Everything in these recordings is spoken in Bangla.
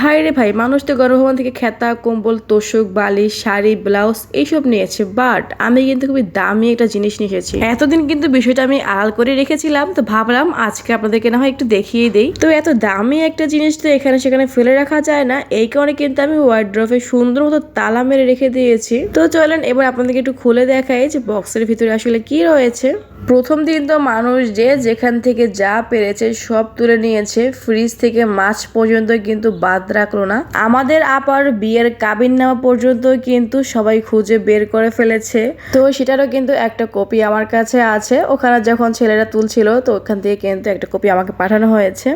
ভাই রে ভাই, মানুষ তো গণভবন থেকে খেতা, কম্বল, তোশক, বালিশ, শাড়ি, ব্লাউজ এইসব নিয়েছে, বাট আমি কিন্তু খুবই দামি একটা জিনিস নিয়ে এসেছি। এতদিন কিন্তু বিষয়টা আমি আড়াল করে রেখেছিলাম, তো ভাবলাম আজকে আপনাদেরকে না হয় একটু দেখিয়ে দেই। তো এত দামি একটা জিনিস তো এখানে সেখানে ফেলে রাখা যায় না, এই কারণে কিন্তু আমি ওয়ার্ড্রোবে সুন্দর মতো তালা মেরে রেখে দিয়েছি। তো চলেন এবার আপনাদেরকে একটু খুলে দেখাই যে বক্সের ভিতরে আসলে কি রয়েছে। প্রথম দিন তো মানুষ যে যেখান থেকে যা পেরেছে সব তুলে নিয়েছে, ফ্রিজ থেকে মাছ পর্যন্ত কিন্তু বাদ রাখলো না। আমাদের আপার বিয়ের কাবিন নেওয়া পর্যন্ত কিন্তু সবাই খুঁজে বের করে ফেলেছে। তো সেটারও কিন্তু একটা কপি আমার কাছে আছে, ওখানে যখন ছেলেরা তুলছিল তো ওখান থেকে কিন্তু একটা কপি আমাকে পাঠানো হয়েছে।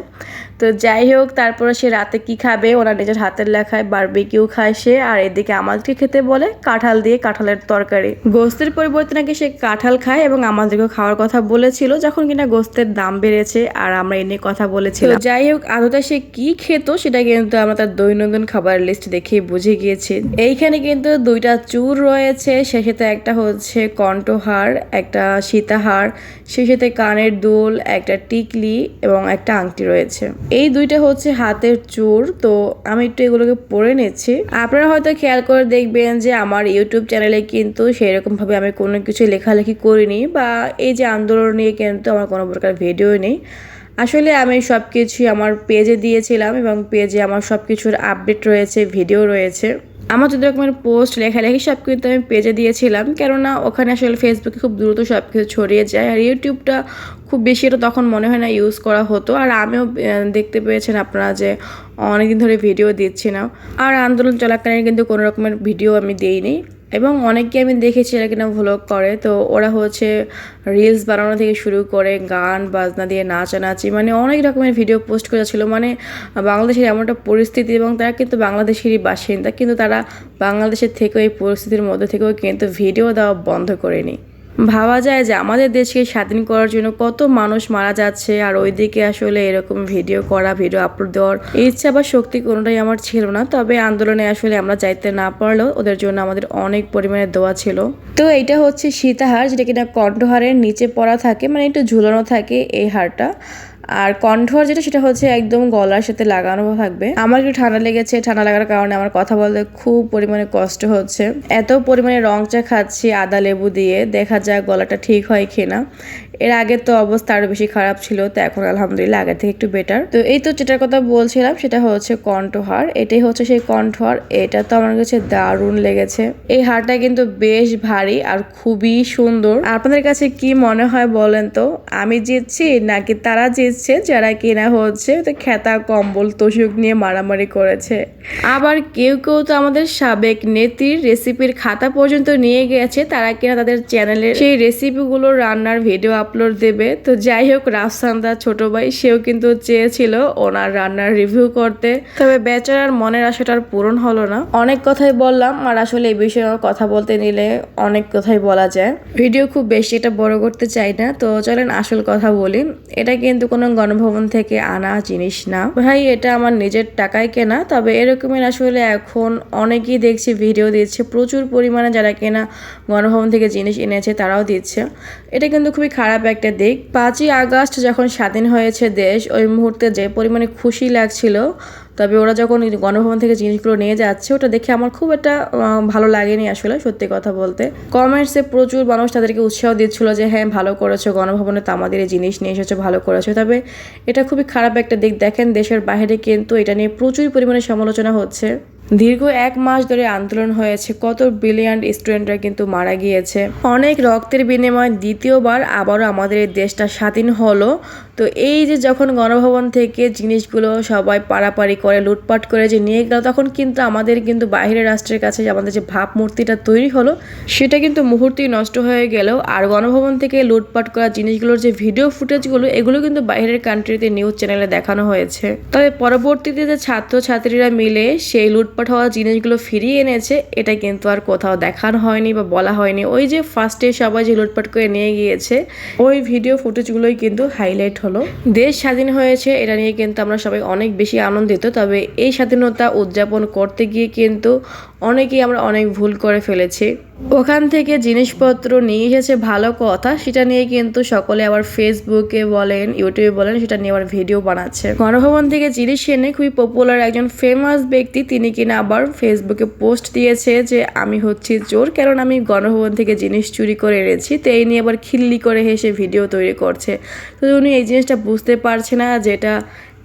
তো যাই হোক, তারপরে সে রাতে কি খাবে, ওনার নিজের হাতের লেখায় বারবিকিউ খায় সে, আর এদিকে আমাদেরকে খেতে বলে কাঁঠাল দিয়ে কাঁঠালের তরকারি। গোস্তের পরিবর্তে নাকি সে কাঁঠাল খায় এবং আমাদেরকে খাওয়ার কথা বলেছিল যখন কিনা গোস্তের দাম বেড়েছে, আর আমরা এ নিয়ে কথা বলেছিলাম। তো যাই হোক, আদতে সে কি খেত সেটা কিন্তু আমরা তার দৈনন্দিন খাবারের লিস্ট দেখেই বুঝে গিয়েছি। এইখানে কিন্তু দুইটা চূড় রয়েছে, সে সাথে একটা হচ্ছে কণ্ঠহার, একটা সীতাহার, সে সাথে কানের দুল, একটা টিকলি এবং একটা আংটি রয়েছে। এই দুইটা হচ্ছে হাতের চূড়। তো আমি একটু এগুলোকে পরে নিচ্ছি। আপনারা হয়তো খেয়াল করে দেখবেন যে আমার ইউটিউব চ্যানেলে কিন্তু সেরকম ভাবে আমি কোনো কিছু লেখালেখি করিনি, বা এই যে আন্দোলন নিয়ে কিন্তু আমার কোনো প্রকার ভিডিও নেই। আসলে আমি সব কিছুই আমার পেজে দিয়েছিলাম এবং পেজে আমার সব কিছুর আপডেট রয়েছে, ভিডিও রয়েছে। আমার যত রকমের পোস্ট লেখালেখি সব কিন্তু আমি পেজে দিয়েছিলাম, কেননা ওখানে আসলে ফেসবুকে খুব দ্রুত সব কিছু ছড়িয়ে যায়, আর ইউটিউবটা খুব বেশি এটা তখন মনে হয় না ইউজ করা হতো। আর আমিও দেখতে পেয়েছেন আপনারা যে অনেকদিন ধরে ভিডিও দিচ্ছি না, আর আন্দোলন চলাকালীন কিন্তু কোনো রকমের ভিডিও আমি দিইনি। এবং অনেককে আমি দেখেছি এরা কিনা ভ্লগ করে, তো ওরা হচ্ছে রিলস বানানো থেকে শুরু করে গান বাজনা দিয়ে নাচানাচি, মানে অনেক রকমের ভিডিও পোস্ট করেছিল। মানে বাংলাদেশের এমন একটা পরিস্থিতি, এবং তারা কিন্তু বাংলাদেশেরই বাসিন্দা, কিন্তু তারা বাংলাদেশের থেকেও এই পরিস্থিতির মধ্যে থেকেও কিন্তু ভিডিও দেওয়া বন্ধ করেনি। ভাবা যায় যে আমাদের দেশকে স্বাধীন করার জন্য কত মানুষ মারা যাচ্ছে, আর ওইদিকে আসলে এরকম ভিডিও করা, ভিডিও আপলোড দেওয়ার ইচ্ছা বা শক্তি কোনোটাই আমার ছিল না। তবে আন্দোলনে আসলে আমরা যাইতে না পারলেও ওদের জন্য আমাদের অনেক পরিমাণে দোয়া ছিল। তো এটা হচ্ছে সীতাহার, যেটা কিনা কণ্ঠহারের নিচে পড়া থাকে, মানে একটু ঝুলানো থাকে এই হারটা। আর কণ্ঠহার যেটা, সেটা হচ্ছে একদম গলার সাথে লাগানো থাকবে। আমার একটু ঠান্ডা লেগেছে, ঠান্ডা লাগার কারণে আমার কথা বলতে খুব পরিমাণে কষ্ট হচ্ছে। এত পরিমাণে রং চা খাচ্ছি আদা লেবু দিয়ে, দেখা যাক গলাটা ঠিক হয় কিনা। এর আগে তো অবস্থা আরো বেশি খারাপ ছিল, তো এখন আলহামদুলিল্লাহ আগের থেকে একটু বেটার। তো এই তো যেটার কথা বলছিলাম সেটা হচ্ছে কণ্ঠহার, এটাই হচ্ছে সেই কণ্ঠহার। এটা তো আমার কাছে দারুণ লেগেছে। এই হারটা কিন্তু বেশ ভারী আর খুবই সুন্দর। আপনাদের কাছে কি মনে হয় বলেন তো, আমি জিতছি নাকি তারা জিতছে যারা কিনা হচ্ছে তো খেতা, কম্বল, তোশক নিয়ে মারামারি করেছে? আবার কেউ কেউ তো আমাদের সাবেক নেত্রীর রেসিপির খাতা পর্যন্ত নিয়ে গেছে, তারা কিনা তাদের চ্যানেলে সেই রেসিপিগুলো রান্নার ভিডিও আপলোড দেবে। তো যাই হোক, রাফসানদার ছোট ভাই সেও কিন্তু চেয়েছিল ওনার রান্নার রিভিউ করতে, তবে বেচারার মনের আশাটার পূরণ হলো না। অনেক কথাই বললাম, আর আসলে এই বিষয়ে কথা বলতে নিলে অনেক কথাই বলা যায়, ভিডিও খুব বেশি এটা বড় করতে চাই না। তো চলেন আসল কথা বলি। এটা কিন্তু কোনো গণভবন থেকে আনা জিনিস না ভাই, এটা আমার নিজের টাকায় কেনা। তবে এরকমের আসলে এখন অনেকেই দেখছি ভিডিও দিচ্ছে, প্রচুর পরিমাণে যারা কেনা গণভবন থেকে জিনিস এনেছে তারাও দিচ্ছে। এটা কিন্তু খুবই খারাপ একটা দিক। 5ই আগস্ট যখন স্বাধীন হয়েছে দেশ, ওই মুহূর্তে যে পরিমাণে খুশি লাগছিল, তবে ওরা যখন গণভবন থেকে জিনিসগুলো নিয়ে যাচ্ছে ওটা দেখে আমার খুব একটা ভালো লাগেনি আসলে, সত্যি কথা বলতে। কমেন্টসে প্রচুর মানুষ তাদেরকে উৎসাহ দিচ্ছিল যে হ্যাঁ ভালো করেছো, গণভবনে তো আমাদের এই জিনিস নিয়ে এসেছো, ভালো করেছো। তবে এটা খুবই খারাপ একটা দিক। দেখেন দেশের বাইরে কিন্তু এটা নিয়ে প্রচুর পরিমাণে সমালোচনা হচ্ছে। দীর্ঘ 1 মাস ধরে আন্দোলন হয়েছে, কত ব্রিলিয়ান্ট স্টুডেন্টরা কিন্তু মারা গিয়েছে, অনেক রক্তের বিনিময়ে দ্বিতীয়বার আবারও আমাদের এই দেশটা স্বাধীন হলো। তো এই যে যখন গণভবন থেকে জিনিসগুলো সবাই পাড়াপাড়ি করে লুটপাট করে যে নিয়ে গেল, তখন কিন্তু আমাদের কিন্তু বাইরের রাষ্ট্রের কাছে আমাদের যে ভাবমূর্তিটা তৈরি হলো সেটা কিন্তু মুহূর্তেই নষ্ট হয়ে গেল। আর গণভবন থেকে লুটপাট করা জিনিসগুলোর যে ভিডিও ফুটেজগুলো, এগুলো কিন্তু বাইরের কান্ট্রিতে নিউজ চ্যানেলে দেখানো হয়েছে। তবে পরবর্তীতে যে ছাত্রছাত্রীরা মিলে সেই লুটপাট হওয়া জিনিসগুলো ফিরিয়ে এনেছে, এটা কিন্তু আর কোথাও দেখানো হয়নি বা বলা হয়নি। ওই যে ফার্স্টে সবাই যে লুটপাট করে নিয়ে গিয়েছে ওই ভিডিও ফুটেজগুলোই কিন্তু হাইলাইট হলো। দেশ স্বাধীন হয়েছে এটা নিয়ে কিন্তু আমরা সবাই অনেক বেশি আনন্দিত। তবে এই স্বাধীনতা উদযাপন করতে গিয়ে কিন্তু অনেকেই আমরা অনেক ভুল করে ফেলেছি। ওখান থেকে জিনিসপত্র নিয়ে এসেছে ভালো কথা, সেটা নিয়ে কিন্তু সকলে আবার ফেসবুকে বলেন ইউটিউবে বলেন সেটা নিয়ে আবার ভিডিও বানাচ্ছে। গণভবন থেকে জিনিস এনে খুবই পপুলার একজন ফেমাস ব্যক্তি তিনি কিনা আবার ফেসবুকে পোস্ট দিয়েছে যে আমি হচ্ছি চোর, কারণ আমি গণভবন থেকে জিনিস চুরি করে এনেছি। তো এই নিয়ে আবার খিল্লি করে হেসে ভিডিও তৈরি করছে। তো উনি এই জিনিসটা বুঝতে পারছে না যেটা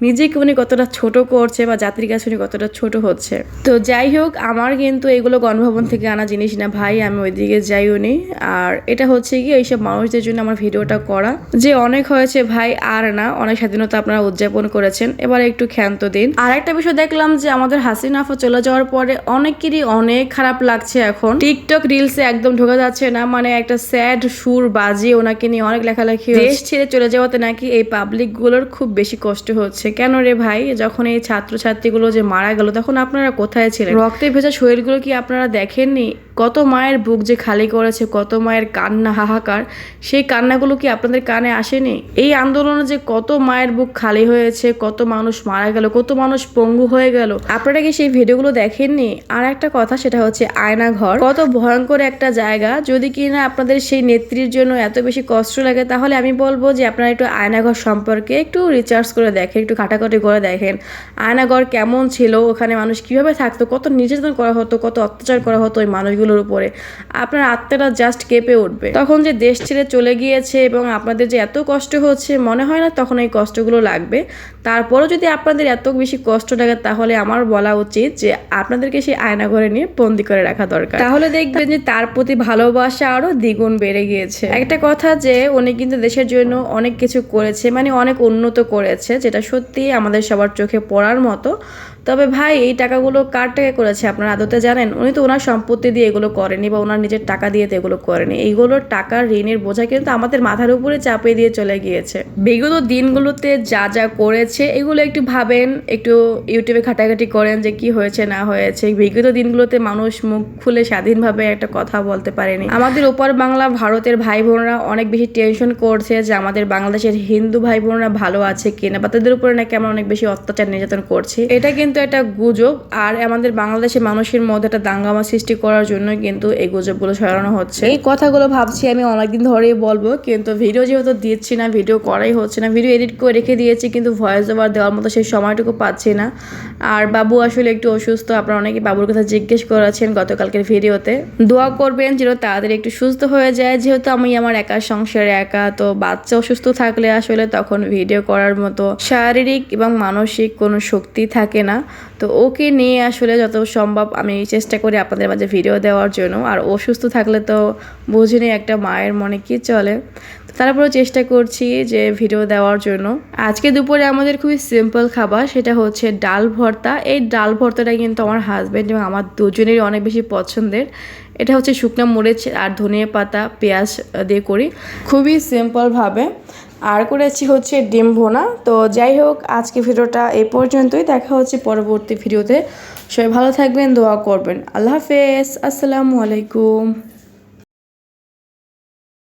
নিজেকে উনি কতটা ছোট করছে বা জাতির কাছে উনি কতটা ছোট হচ্ছে। তো যাই হোক, আমার কিন্তু এগুলো গণভবন থেকে আনা জিনিস না ভাই, আমি ওইদিকে যাইও নি। আর এটা হচ্ছে কি এইসব মানুষদের জন্য আমার ভিডিওটা করা, যে অনেক হয়েছে ভাই, আর না, অনেক স্বাধীনতা আপনারা উদযাপন করেছেন, এবার একটু ক্ষান্ত দিন। আর একটা বিষয় দেখলাম যে আমাদের হাসিনা আপা চলে যাওয়ার পরে অনেকেরই অনেক খারাপ লাগছে। এখন টিকটক রিলসে একদম ঢোকা যাচ্ছে না, মানে একটা স্যাড সুর বাজিয়ে ওনাকে নিয়ে অনেক লেখালেখি। দেশ ছেড়ে চলে যাওয়াতে নাকি এই পাবলিক গুলোর খুব বেশি কষ্ট হচ্ছে। কেন রে ভাই, যখন এই ছাত্রছাত্রীগুলো যে মারা গেল তখন আপনারা কোথায় ছিলেন? রক্তে ভেজা শরীরগুলো কি আপনারা দেখেননি? কত মায়ের বুক যে খালি করেছে, কত মায়ের কান্না হাহাকার, সেই কান্নাগুলো কি আপনাদের কানে আসেনি? এই আন্দোলনে যে কত মায়ের বুক খালি হয়েছে, কত মানুষ মারা গেল, কত মানুষ পঙ্গু হয়ে গেল, আপনারা কি সেই ভিডিওগুলো দেখেননি? আর একটা কথা, সেটা হচ্ছে আয়নাঘর, কত ভয়ঙ্কর একটা জায়গা। যদি কিনা আপনাদের সেই নেত্রীর জন্য এত বেশি কষ্ট লাগে, তাহলে আমি বলবো যে আপনারা একটু আয়নাঘর সম্পর্কে একটু রিসার্চ করে দেখেন, একটু ঘাটাঘাটি করে দেখেন আয়নাঘর কেমন ছিল, ওখানে মানুষ কিভাবে থাকতো, কত নির্যাতন করা হতো, কত অত্যাচার করা হতো ওই মানুষগুলোর উপরে। আপনার আত্মাটা জাস্ট কেঁপে উঠবে। তখন যে দেশ ছেড়ে চলে গিয়েছে এবং আপনাদের যে এত কষ্ট হচ্ছে, মনে হয় না তখন এই কষ্টগুলো লাগবে। তারপরও যদি আপনাদের এত বেশি কষ্ট লাগে, তাহলে আমার বলা উচিত যে আপনাদেরকে সেই আয়নাঘরে নিয়ে বন্দি করে রাখা দরকার। তাহলে দেখবেন যে তার প্রতি ভালোবাসা আরো দ্বিগুণ বেড়ে গিয়েছে। একটা কথা যে উনি কিন্তু দেশের জন্য অনেক কিছু করেছে, মানে অনেক উন্নত করেছে, যেটা সত্যি আমাদের সবার চোখে পড়ার মতো। তবে ভাই, এই টাকাগুলো কার টাকা করেছে আপনারা আদতে জানেন? উনি তো ওনার সম্পত্তি দিয়ে এগুলো করেনি বা ওনার নিজের টাকা দিয়ে তো এগুলো করেনি। এইগুলোর টাকার ঋণের বোঝা কিন্তু আমাদের মাথার উপরে চাপিয়ে দিয়ে চলে গিয়েছে। বিগত দিনগুলোতে যা যা করেছে এগুলো একটু ভাবেন, একটু ইউটিউবে ঘাটাঘাটি করেন যে কি হয়েছে না হয়েছে। বিগত দিনগুলোতে মানুষ মুখ খুলে স্বাধীনভাবে একটা কথা বলতে পারেনি। আমাদের ওপার বাংলা ভারতের ভাই বোনরা অনেক বেশি টেনশন করছে যে আমাদের বাংলাদেশের হিন্দু ভাই বোনরা ভালো আছে কিনা, বা তাদের উপরে নাকি আমরা অনেক বেশি অত্যাচার নির্যাতন করছি। এটা কিন্তু একটা গুজব। আর আমাদের বাংলাদেশের মানুষের মধ্যে একটা দাঙ্গামা সৃষ্টি করার জন্য কিন্তু এই গুজবগুলো ছড়ানো হচ্ছে। এই কথাগুলো ভাবছি আমি অনেকদিন ধরেই বলবো, কিন্তু ভিডিও যেহেতু দিচ্ছি না, ভিডিও করাই হচ্ছে না, ভিডিও এডিট করে রেখে দিয়েছি কিন্তু ভয়েস ওভার দেওয়ার মতো সেই সময়টুকু পাচ্ছি না। আর বাবু আসলে একটু অসুস্থ, আপনারা অনেকে বাবুর কথা জিজ্ঞেস করেছেন গতকালকের ভিডিওতে। দোয়া করবেন যেন তাড়াতাড়ি একটু সুস্থ হয়ে যায়, যেহেতু আমি আমার একা সংসারে একা, তো বাচ্চা অসুস্থ থাকলে আসলে তখন ভিডিও করার মতো শারীরিক এবং মানসিক কোনো শক্তি থাকে না। তো ওকে নিয়ে আসলে যত সম্ভব আমি চেষ্টা করি আপনাদের মাঝে ভিডিও দেওয়ার জন্য। আর অসুস্থ থাকলে তো বুঝিনি একটা মায়ের মনে কি চলে, তো তারপরেও চেষ্টা করছি যে ভিডিও দেওয়ার জন্য। আজকে দুপুরে আমাদের খুবই সিম্পল খাবার, সেটা হচ্ছে ডাল ভর্তা। এই ডাল ভর্তাটা কিন্তু আমার হাজব্যান্ড এবং আমার দুজনেরই অনেক বেশি পছন্দের। এটা হচ্ছে শুকনো মরিচ আর ধনিয়া পাতা পেঁয়াজ দিয়ে করি, খুবই সিম্পলভাবে। আর করেছি হচ্ছে ডিম ভোনা। তো যাই হোক, আজকে ভিডিওটা এই পর্যন্তই। দেখা হচ্ছে পরবর্তী ভিডিওতে। সবাই ভালো থাকবেন, দোয়া করবেন। আল্লাহ হাফেজ, আসসালামু আলাইকুম।